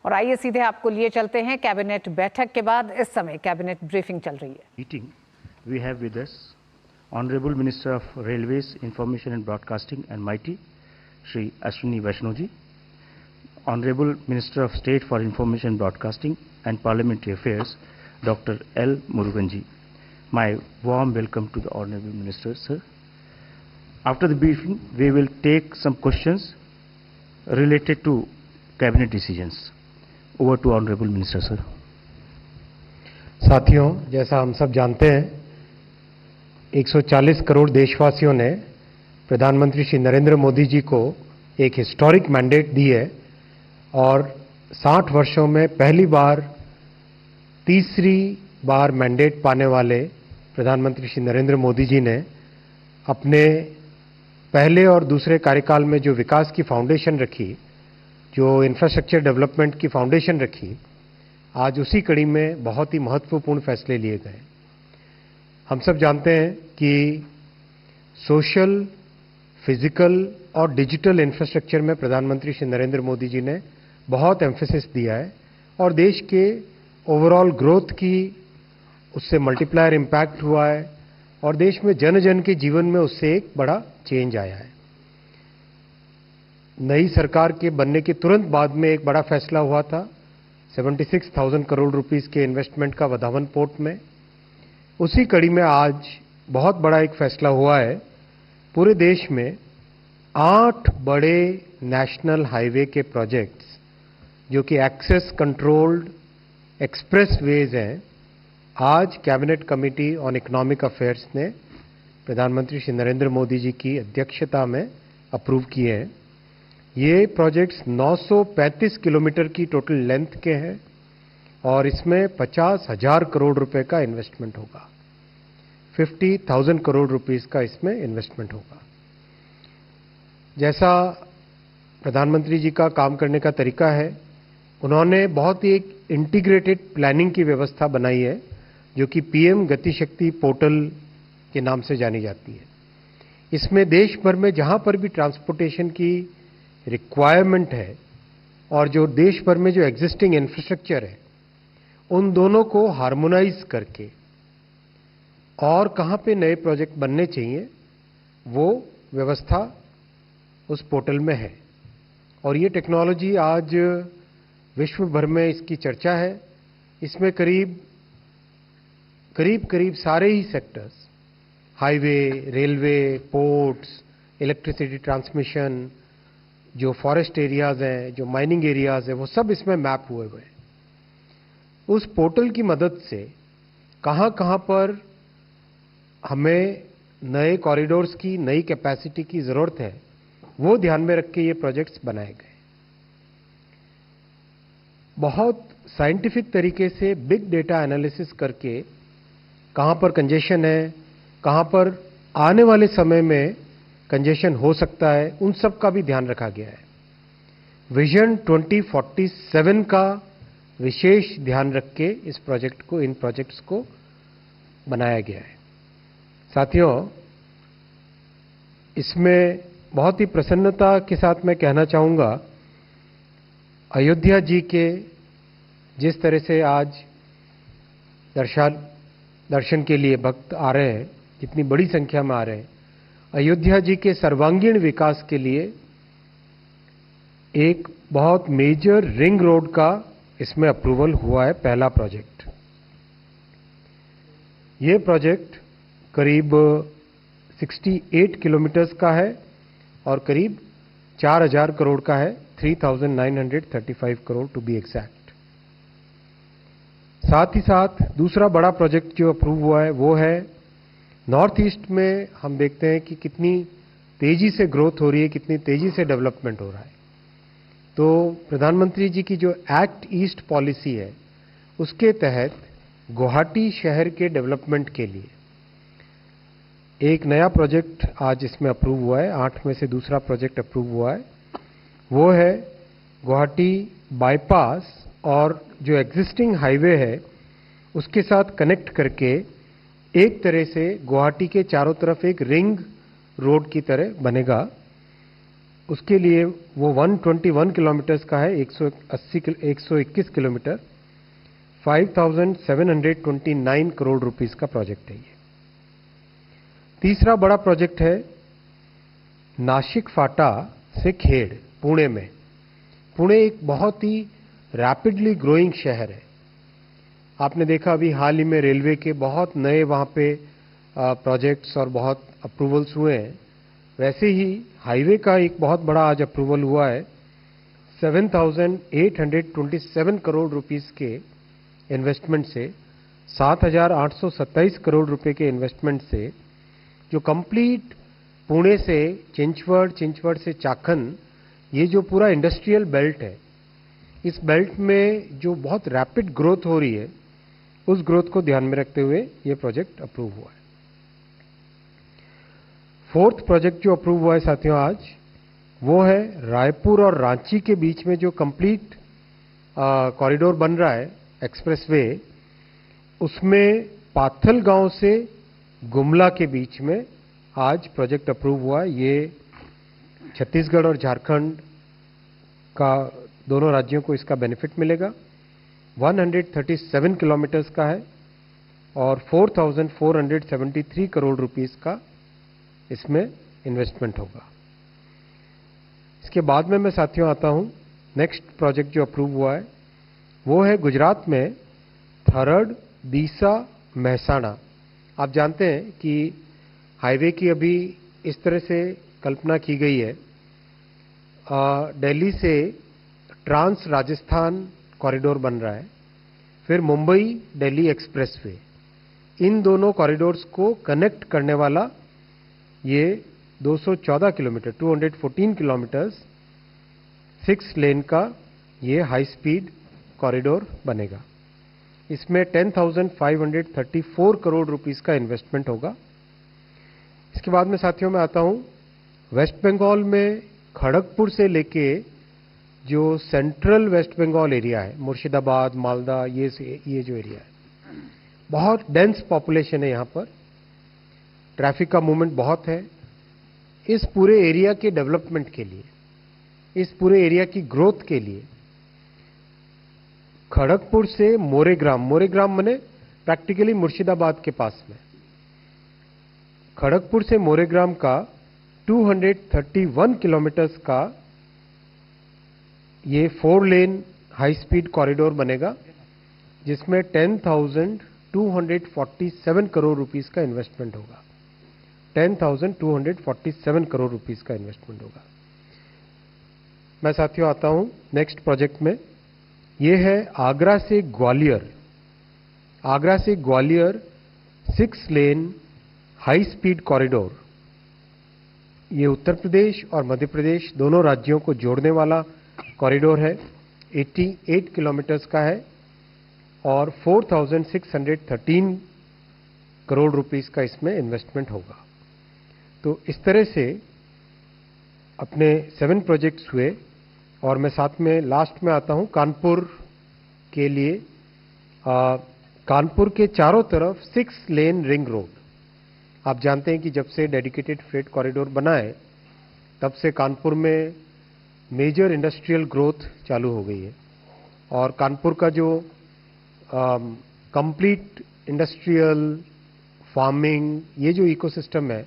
और आइए सीधे आपको लिए चलते हैं कैबिनेट बैठक के बाद। इस समय कैबिनेट ब्रीफिंग चल रही है। Meeting we have with us honourable minister of railways, information and broadcasting and mighty Shri Ashwini Vaishnaw ji, honourable minister of state for information broadcasting and parliamentary affairs doctor L Murugan ji. My warm welcome to the Honorable Minister, sir. After the briefing, we will take some questions related to cabinet decisions. Over to Honorable Minister, sir. साथियों, जैसा हम सब जानते हैं, 140 करोड़ देशवासियों ने प्रधानमंत्री श्री नरेंद्र मोदी जी को एक हिस्टोरिक मैंडेट दी है और 60 वर्षों में पहली बार तीसरी बार मैंडेट पाने वाले प्रधानमंत्री श्री नरेंद्र मोदी जी ने अपने पहले और दूसरे कार्यकाल में जो विकास की फाउंडेशन रखी, जो इंफ्रास्ट्रक्चर डेवलपमेंट की फाउंडेशन रखी, आज उसी कड़ी में बहुत ही महत्वपूर्ण फैसले लिए गए। हम सब जानते हैं कि सोशल, फिजिकल और डिजिटल इंफ्रास्ट्रक्चर में प्रधानमंत्री श्री नरेंद्र मोदी जी ने बहुत एम्फेसिस दिया है और देश के ओवरऑल ग्रोथ की उससे मल्टीप्लायर इम्पैक्ट हुआ है और देश में जन जन के जीवन में उससे एक बड़ा चेंज आया है। नई सरकार के बनने के तुरंत बाद में एक बड़ा फैसला हुआ था 76,000 करोड़ रुपीस के इन्वेस्टमेंट का वधावन पोर्ट में। उसी कड़ी में आज बहुत बड़ा एक फैसला हुआ है, पूरे देश में 8 बड़े नेशनल हाईवे के प्रोजेक्ट्स जो कि एक्सेस कंट्रोल्ड एक्सप्रेस वेज हैं, आज cabinet committee on economic affairs ने प्रधानमंत्री श्री नरेंद्र मोदी जी की अध्यक्षता में अप्रूव किए हैं। ये प्रोजेक्ट्स 935 किलोमीटर की टोटल लेंथ के हैं और इसमें 50,000 करोड़ रुपए का इन्वेस्टमेंट होगा। 50,000 करोड़ रुपीस का इसमें इन्वेस्टमेंट होगा। जैसा प्रधानमंत्री जी का काम करने का तरीका है, उन्होंने बहुत ही एक इंटीग्रेटेड प्लानिंग की व्यवस्था बनाई है जो कि पीएम गति शक्ति पोर्टल के नाम से जानी जाती है। इसमें देश भर में जहां पर भी ट्रांसपोर्टेशन की रिक्वायरमेंट है और जो देश भर में जो एग्जिस्टिंग इंफ्रास्ट्रक्चर है, उन दोनों को हार्मोनाइज करके और कहां पे नए प्रोजेक्ट बनने चाहिए वो व्यवस्था उस पोर्टल में है। और ये टेक्नोलॉजी आज विश्व भर में इसकी चर्चा है। इसमें करीब सारे ही sectors, highway, railway, ports, electricity transmission, जो फॉरेस्ट एरियाज हैं, जो माइनिंग एरियाज हैं, वो सब इसमें मैप हुए हुए हैं। उस पोर्टल की मदद से कहां कहां पर हमें नए कॉरिडोर्स की, नई कैपेसिटी की जरूरत है, वो ध्यान में रख के ये प्रोजेक्ट्स बनाए गए। बहुत साइंटिफिक तरीके से बिग डेटा एनालिसिस करके कहां पर कंजेशन है, कहां पर आने वाले समय में कंजेशन हो सकता है, उन सब का भी ध्यान रखा गया है। विजन 2047 का विशेष ध्यान रख के इन प्रोजेक्ट्स को बनाया गया है। साथियों, इसमें बहुत ही प्रसन्नता के साथ मैं कहना चाहूंगा, अयोध्या जी के जिस तरह से आज दर्शन के लिए भक्त आ रहे हैं, जितनी बड़ी संख्या में आ रहे हैं, अयोध्या जी के सर्वांगीण विकास के लिए एक बहुत मेजर रिंग रोड का इसमें अप्रूवल हुआ है, पहला प्रोजेक्ट। ये प्रोजेक्ट करीब 68 किलोमीटर्स का है और करीब 4,000 करोड़ का है, 3,935 करोड़ टू बी एग्जैक्ट। साथ ही साथ दूसरा बड़ा प्रोजेक्ट जो अप्रूव हुआ है वो है नॉर्थ ईस्ट में। हम देखते हैं कि कितनी तेजी से ग्रोथ हो रही है, कितनी तेजी से डेवलपमेंट हो रहा है। तो प्रधानमंत्री जी की जो एक्ट ईस्ट पॉलिसी है, उसके तहत गुवाहाटी शहर के डेवलपमेंट के लिए एक नया प्रोजेक्ट आज इसमें अप्रूव हुआ है। 8 में से दूसरा प्रोजेक्ट अप्रूव हुआ है, वो है गुवाहाटी बाईपास और जो एग्जिस्टिंग हाईवे है उसके साथ कनेक्ट करके एक तरह से गुवाहाटी के चारों तरफ एक रिंग रोड की तरह बनेगा उसके लिए वो 121 किलोमीटर्स का है, 121 किलोमीटर, 5,729 करोड़ रुपीस का प्रोजेक्ट है ये। तीसरा बड़ा प्रोजेक्ट है नासिक फाटा से खेड़, पुणे में। पुणे एक बहुत ही रैपिडली ग्रोइंग शहर है। आपने देखा अभी हाल ही में रेलवे के बहुत नए वहाँ पे प्रोजेक्ट्स और बहुत अप्रूवल्स हुए हैं। वैसे ही हाईवे का एक बहुत बड़ा आज अप्रूवल हुआ है, 7,827 करोड़ रुपीस के इन्वेस्टमेंट से, 7,827 करोड़ रुपए के इन्वेस्टमेंट से, जो कंप्लीट पुणे से चिंचवड, चिंचवड से चाखन, ये जो पूरा इंडस्ट्रियल बेल्ट है, इस बेल्ट में जो बहुत रैपिड ग्रोथ हो रही है, उस ग्रोथ को ध्यान में रखते हुए ये प्रोजेक्ट अप्रूव हुआ है। फोर्थ प्रोजेक्ट जो अप्रूव हुआ है साथियों आज, वो है रायपुर और रांची के बीच में जो कंप्लीट कॉरिडोर बन रहा है, एक्सप्रेसवे, उसमें पाथल गांव से गुमला के बीच में आज प्रोजेक्ट अप्रूव हुआ है। ये छत्तीसगढ़ और झारखंड का, दोनों राज्यों को इसका बेनिफिट मिलेगा। 137 किलोमीटर्स का है और 4,473 करोड़ रुपीस का इसमें इन्वेस्टमेंट होगा। इसके बाद में मैं साथियों आता हूं, नेक्स्ट प्रोजेक्ट जो अप्रूव हुआ है वो है गुजरात में थरड, दीसा, महसाणा। आप जानते हैं कि हाईवे की अभी इस तरह से कल्पना की गई है, दिल्ली से ट्रांस राजस्थान कॉरिडोर बन रहा है, फिर मुंबई दिल्ली एक्सप्रेसवे, इन दोनों कॉरिडोर्स को कनेक्ट करने वाला ये 214 किलोमीटर, 214 किलोमीटर्स 6 लेन का ये हाई स्पीड कॉरिडोर बनेगा। इसमें 10,534 करोड़ रुपीस का इन्वेस्टमेंट होगा। इसके बाद में साथियों मैं आता हूं, वेस्ट बंगाल में खड़गपुर से लेके जो सेंट्रल वेस्ट बंगाल एरिया है, मुर्शिदाबाद, मालदा, ये जो एरिया है, बहुत डेंस पॉपुलेशन है यहाँ पर, ट्रैफिक का मूवमेंट बहुत है। इस पूरे एरिया के डेवलपमेंट के लिए, इस पूरे एरिया की ग्रोथ के लिए खड़गपुर से मोरेग्राम, मोरेग्राम माने प्रैक्टिकली मुर्शिदाबाद के पास में, खड़गपुर से मोरेग्राम का 231 किलोमीटर्स का ये 4 लेन हाई स्पीड कॉरिडोर बनेगा, जिसमें 10,247 करोड़ रुपीस का इन्वेस्टमेंट होगा। 10,247 करोड़ रुपीस का इन्वेस्टमेंट होगा। मैं साथियों आता हूं नेक्स्ट प्रोजेक्ट में, ये है आगरा से ग्वालियर। आगरा से ग्वालियर 6 लेन हाई स्पीड कॉरिडोर, ये उत्तर प्रदेश और मध्य प्रदेश दोनों राज्यों को जोड़ने वाला कॉरिडोर है। 88 किलोमीटर्स का है और 4,613 करोड़ रुपीस का इसमें इन्वेस्टमेंट होगा। तो इस तरह से अपने 7 प्रोजेक्ट्स हुए और मैं साथ में लास्ट में आता हूं कानपुर के लिए। कानपुर के चारों तरफ 6 लेन रिंग रोड। आप जानते हैं कि जब से डेडिकेटेड फ्रेट कॉरिडोर बना है, तब से कानपुर में मेजर इंडस्ट्रियल ग्रोथ चालू हो गई है और कानपुर का जो कंप्लीट इंडस्ट्रियल, फार्मिंग, ये जो इकोसिस्टम है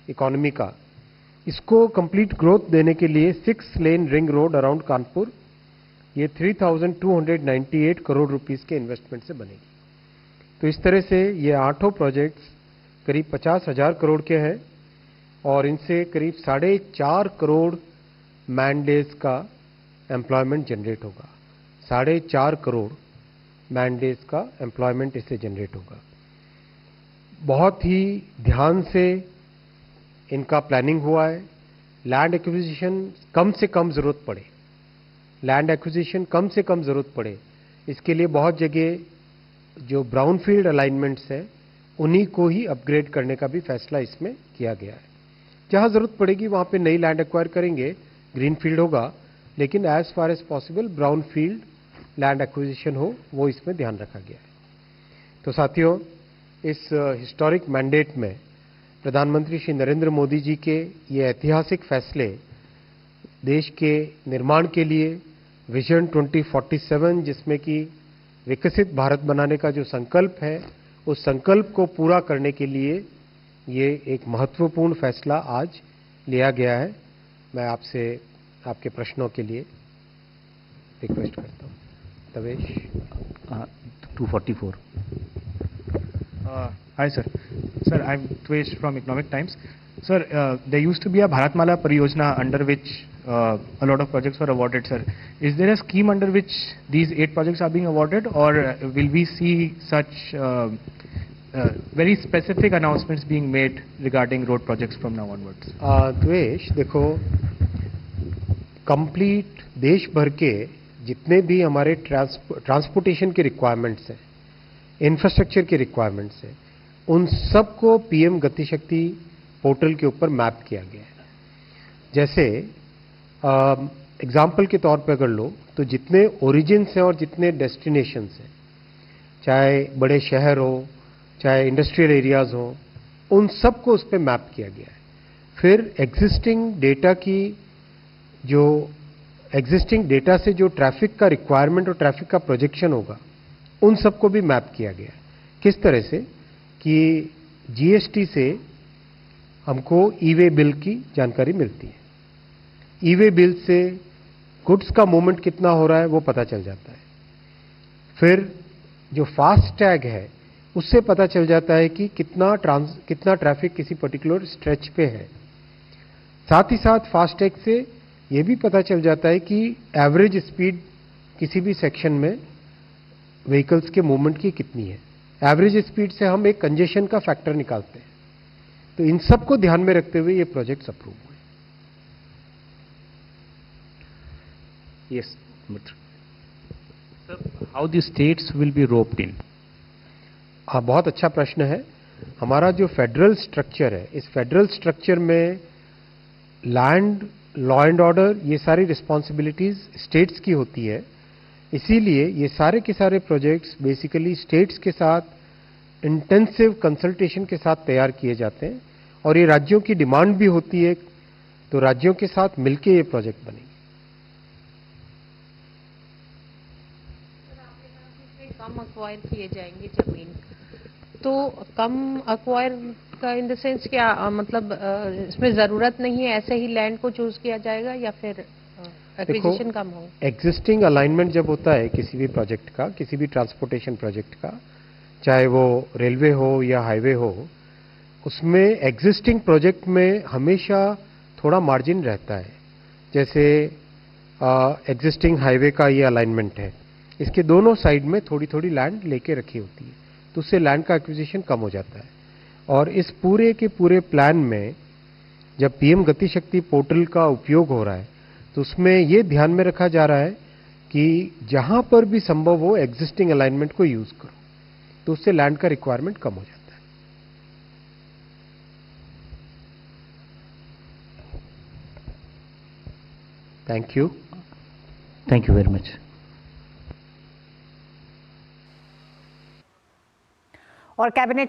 इकोनॉमी का, इसको कंप्लीट ग्रोथ देने के लिए 6 लेन रिंग रोड अराउंड कानपुर, ये 3,298 करोड़ रुपीस के इन्वेस्टमेंट से बनेगी। तो इस तरह से ये 8 प्रोजेक्ट्स करीब 50,000 करोड़ के हैं और इनसे करीब 4.5 करोड़ मैन डेज का एम्प्लॉयमेंट जनरेट होगा। 4.5 करोड़ मैन डेज का एम्प्लॉयमेंट इससे जनरेट होगा। बहुत ही ध्यान से इनका प्लानिंग हुआ है। लैंड एक्विजिशन कम से कम जरूरत पड़े, लैंड एक्विजिशन कम से कम जरूरत पड़े, इसके लिए बहुत जगह जो ब्राउनफील्ड अलाइनमेंट्स है उन्हीं को ही अपग्रेड करने का भी फैसला इसमें किया गया है। जहां जरूरत पड़ेगी वहां पे नई लैंड एक्वायर करेंगे, ग्रीन फील्ड होगा, लेकिन as far as possible brown field land acquisition हो, वो इसमें ध्यान रखा गया है। तो साथियों, इस हिस्टोरिक मैंडेट में प्रधानमंत्री श्री नरेंद्र मोदी जी के ये ऐतिहासिक फैसले देश के निर्माण के लिए विजन 2047 जिसमें कि विकसित भारत बनाने का जो संकल्प है, उस संकल्प को पूरा करने के लिए ये एक महत्वपूर्ण फैसला आज लिया गया है। मैं आपसे आपके प्रश्नों के लिए रिक्वेस्ट करता हूँ। तवेश 244. Hi sir. Sir, I'm Tvesh from Economic Times. Sir, there used to be a Bharatmala Pariyojana under which a lot of projects were awarded, sir. Is there a scheme under which these 8 projects are being awarded, or will we see such very specific announcements being made regarding road projects from now onwards? द्वेष, देखो, complete देश भर के जितने भी हमारे transportation के requirements हैं, इंफ्रास्ट्रक्चर के रिक्वायरमेंट्स हैं, उन सबको पीएम गति शक्ति पोर्टल के ऊपर मैप किया गया है। जैसे एग्जाम्पल के तौर पर अगर लो तो जितने ओरिजिन्स हैं और जितने डेस्टिनेशंस हैं, चाहे बड़े शहर हो, चाहे इंडस्ट्रियल एरियाज हो, उन सबको उस पर मैप किया गया है। फिर एग्जिस्टिंग डेटा से जो ट्रैफिक का रिक्वायरमेंट और ट्रैफिक का प्रोजेक्शन होगा, उन सबको भी मैप किया गया है। किस तरह से कि जीएसटी से हमको ई-वे बिल की जानकारी मिलती है। ई-वे बिल से गुड्स का मूवमेंट कितना हो रहा है वो पता चल जाता है। फिर जो फास्ट टैग है उससे पता चल जाता है कि कितना ट्रैफिक किसी पर्टिकुलर स्ट्रेच पे है। साथ ही साथ फास्ट टैग से ये भी पता चल जाता है कि एवरेज स्पीड किसी भी सेक्शन में व्हीकल्स के मूवमेंट की कितनी है। एवरेज स्पीड से हम एक कंजेशन का फैक्टर निकालते हैं। तो इन सब को ध्यान में रखते हुए ये प्रोजेक्ट्स अप्रूव हुए। Yes, Mitra. Sir, how the states will be roped in? हाँ, बहुत अच्छा प्रश्न है। हमारा जो फेडरल स्ट्रक्चर है, इस फेडरल स्ट्रक्चर में लैंड, लॉ एंड ऑर्डर, ये सारी रिस्पॉन्सिबिलिटीज स्टेट्स की होती है। इसीलिए ये सारे के सारे प्रोजेक्ट्स बेसिकली स्टेट्स के साथ इंटेंसिव कंसल्टेशन के साथ तैयार किए जाते हैं और ये राज्यों की डिमांड भी होती है, तो राज्यों के साथ मिलके ये प्रोजेक्ट बनेंगे। कम अक्वायर किए जाएंगे जमीन, तो कम अक्वायर का इन द सेंस क्या मतलब इसमें जरूरत नहीं है, ऐसे ही लैंड को चूज किया जाएगा या फिर एक्विजिशन कम हो? एग्जिस्टिंग अलाइनमेंट जब होता है किसी भी प्रोजेक्ट का, किसी भी ट्रांसपोर्टेशन प्रोजेक्ट का, चाहे वो रेलवे हो या हाईवे हो, उसमें एग्जिस्टिंग प्रोजेक्ट में हमेशा थोड़ा मार्जिन रहता है। जैसे एग्जिस्टिंग हाईवे का ये अलाइनमेंट है, इसके दोनों साइड में थोड़ी थोड़ी लैंड लेके रखी होती है, तो उससे लैंड का एक्विजिशन कम हो जाता है। और इस पूरे के पूरे प्लान में जब पीएम गति शक्ति पोर्टल का उपयोग हो रहा है, तो उसमें ये ध्यान में रखा जा रहा है कि जहां पर भी संभव हो एग्जिस्टिंग अलाइनमेंट को यूज करो, तो उससे लैंड का रिक्वायरमेंट कम हो जाता है। Thank you. Thank you very much. और कैबिनेट